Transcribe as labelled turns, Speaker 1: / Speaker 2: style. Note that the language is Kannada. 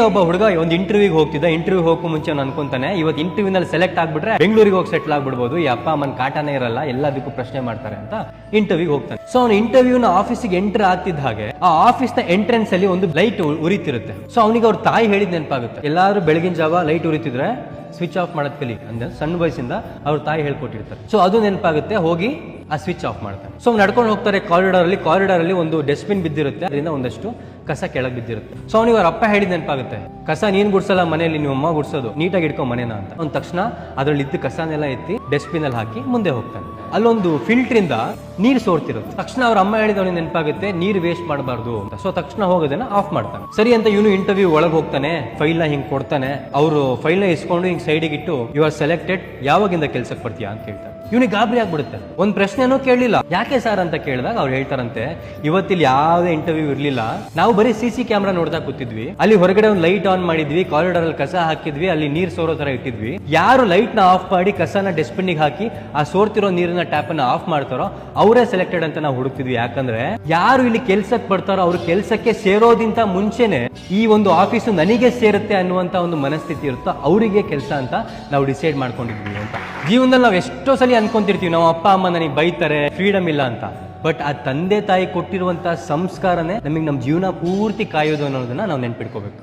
Speaker 1: ಒಬ್ಬ ಹುಡುಗ ಒಂದು ಇಂಟರ್ವ್ಯೂಗೆ ಹೋಗ್ತಿದ್ದ. ಇಂಟರ್ವ್ಯೂ ಹೋಗೋ ಮುಂಚೆ ಅವ್ನು ಅನ್ಕೊಂತಾನೆ, ಇವತ್ತು ಇಂಟರ್ವ್ಯೂನಲ್ಲಿ ಸೆಲೆಕ್ಟ್ ಆಗ್ಬಿಟ್ರೆ ಬೆಂಗಳೂರಿಗೆ ಹೋಗಿ ಸೆಟ್ಲ್ ಆಗ್ಬಿಡ್ಬೋದು, ಈ ಅಪ್ಪ ಅಮ್ಮನ ಕಾಟನೇ ಇರಲ್ಲ, ಎಲ್ಲದಕ್ಕೂ ಪ್ರಶ್ನೆ ಮಾಡ್ತಾರೆ ಅಂತ ಇಂಟರ್ವ್ಯೂಗೆ ಹೋಗ್ತಾನೆ. ಸೊ ಅವ್ನು ಇಂಟರ್ವ್ಯೂನ ಆಫೀಸಿಗೆ ಎಂಟರ್ ಆಗ್ತಿದ್ದ ಹಾಗೆ ಆ ಆಫೀಸ್ ನ ಎಂಟ್ರೆನ್ಸ್ ಅಲ್ಲಿ ಒಂದು ಲೈಟ್ ಉರಿತಿರುತ್ತೆ. ಸೊ ಅವನಿಗೆ ಅವ್ರ ತಾಯಿ ಹೇಳಿದ್ ನೆನಪಾಗುತ್ತೆ, ಎಲ್ಲಾರು ಬೆಳಗಿನ ಜಾವ ಲೈಟ್ ಉರಿತಿದ್ರೆ ಸ್ವಿಚ್ ಆಫ್ ಮಾಡೋದ್ ಕಲಿ ಅಂದ್ರೆ ಸಣ್ಣ ವಯಸ್ಸಿಂದ ಅವ್ರ ತಾಯಿ ಹೇಳ್ಕೊಟ್ಟಿರ್ತಾರೆ. ಸೊ ಅದು ನೆನಪಾಗುತ್ತೆ, ಹೋಗಿ ಆ ಸ್ವಿಚ್ ಆಫ್ ಮಾಡ್ತಾನೆ. ಸೊ ನಡ್ಕೊಂಡು ಹೋಗ್ತಾರೆ ಕಾರಿಡಾರ್ ಅಲ್ಲಿ ಒಂದು ಡಸ್ಟ್ಬಿನ್ ಬಿದ್ದಿರುತ್ತೆ, ಅದರಿಂದ ಒಂದಷ್ಟು ಕಸ ಕೆಳಗೆ ಬಿದ್ದಿರುತ್ತೆ. ಸೊ ಅವ್ನಿಗೆ ಅವ್ರ ಅಪ್ಪ ಹೇಳಿದ್ ನೆನಪಾಗುತ್ತೆ, ಕಸ ನೀನ್ ಗುಡ್ಸಲ್ಲ ಮನೆಯಲ್ಲಿ, ನಿಮ್ಮ ಅಮ್ಮ ಗುಡ್ಸೋದು, ನೀಟಾಗಿ ಇಟ್ಕೊ ಮನೇನ ಅಂತ. ಅವ್ನ ತಕ್ಷಣ ಅದ್ರಲ್ಲಿ ಇದ್ದ ಕಸನೆಲ್ಲ ಎತ್ತಿ ಡಸ್ಟ್ಬಿನ್ ಅಲ್ಲಿ ಹಾಕಿ ಮುಂದೆ ಹೋಗ್ತಾನೆ. ಅಲ್ಲೊಂದು ಫಿಲ್ಟರ್ ಇಂದ ನೀರು ಸೋರ್ತಿರುತ್ತೆ. ತಕ್ಷಣ ಅವ್ರ ಅಮ್ಮ ಹೇಳಿದವನಿಗೆ ನೆನಪಾಗುತ್ತೆ, ನೀರು ವೇಸ್ಟ್ ಮಾಡಬಾರ್ದು ಅಂತ. ಸೊ ತಕ್ಷಣ ಹೋಗೋದನ್ನ ಆಫ್ ಮಾಡ್ತಾನೆ. ಸರಿ ಅಂತ ಇವನು ಇಂಟರ್ವ್ಯೂ ಒಳಗೆ ಹೋಗ್ತಾನೆ, ಫೈಲ್ ನ ಹಿಂಗ್ ಕೊಡ್ತಾನೆ. ಅವರು ಫೈಲ್ ನ ಇಸ್ಕೊಂಡು ಹಿಂಗ್ ಸೈಡಿಗೆ ಇಟ್ಟು, ಯು ಆರ್ ಸೆಲೆಕ್ಟೆಡ್, ಯಾವಾಗಿಂದ ಕೆಲ್ಸಕ್ಕೆ ಬರ್ತೀಯಾ ಅಂತ ಕೇಳ್ತಾರೆ. ಇವನಿಗೆ ಗಾಬರಿ ಆಗ್ಬಿಡುತ್ತೆ. ಒಂದ್ ಪ್ರಶ್ನೆನೂ ಕೇಳಲಿಲ್ಲ. ಯಾಕೆ ಸರ್ ಅಂತ ಕೇಳಿದಾಗ ಅವ್ರು ಹೇಳ್ತಾರಂತೆ, ಇವತ್ತಿಲ್ಲಿ ಯಾವುದೇ ಇಂಟರ್ವ್ಯೂ ಇರ್ಲಿಲ್ಲ, ನಾವು ಬರೀ CC ಕ್ಯಾಮ್ರಾ ನೋಡ್ತಾ ಕೂತಿದ್ವಿ, ಅಲ್ಲಿ ಹೊರಗಡೆ ಒಂದು ಲೈಟ್ ಆನ್ ಮಾಡಿದ್ವಿ, ಕಾರಿಡಾರ್ ಅಲ್ಲಿ ಕಸ ಹಾಕಿದ್ವಿ, ಅಲ್ಲಿ ನೀರ್ ಸೋರೋ ತರ ಇಟ್ಟಿದ್ವಿ, ಯಾರು ಲೈಟ್ ನ ಆಫ್ ಮಾಡಿ ಕಸನ ಡಸ್ಟ್ಬಿನ್ ಹಾಕಿ ಆ ಸೋರ್ತಿರೋ ನೀರಿನ ಟ್ಯಾಪ್ ಅನ್ನ ಆಫ್ ಮಾಡ್ತಾರೋ ಅವರೇ ಸೆಲೆಕ್ಟೆಡ್ ಅಂತ ನಾವು ಹುಡುಕ್ತಿದ್ವಿ. ಯಾಕಂದ್ರೆ ಯಾರು ಇಲ್ಲಿ ಕೆಲ್ಸಕ್ಕೆ ಬರ್ತಾರೋ ಅವ್ರ ಕೆಲ್ಸಕ್ಕೆ ಸೇರೋದಿಂತ ಮುಂಚೆನೆ ಈ ಒಂದು ಆಫೀಸು ನನಗೆ ಸೇರುತ್ತೆ ಅನ್ನುವಂತ ಒಂದು ಮನಸ್ಥಿತಿ ಇರುತ್ತೋ ಅವರಿಗೆ ಕೆಲಸ ಅಂತ ನಾವು ಡಿಸೈಡ್ ಮಾಡ್ಕೊಂಡಿದ್ವಿ ಅಂತ. ಜೀವನದಲ್ಲಿ ನಾವು ಎಷ್ಟೋ ಸಲ ಅನ್ಕೊಂತಿರ್ತೀವಿ, ನಾವು ಅಪ್ಪ ಅಮ್ಮ ನನಗೆ ಬೈತಾರೆ, ಫ್ರೀಡಮ್ ಇಲ್ಲ ಅಂತ. ಬಟ್ ಆ ತಂದೆ ತಾಯಿ ಕೊಟ್ಟಿರುವಂತಹ ಸಂಸ್ಕಾರನೇ ನಮಗೆ ನಮ್ಮ ಜೀವನ ಪೂರ್ತಿ ಕಾಯೋದು ಅನ್ನೋದನ್ನ ನಾವು ನೆನ್ಪಿಟ್ಕೋಬೇಕು.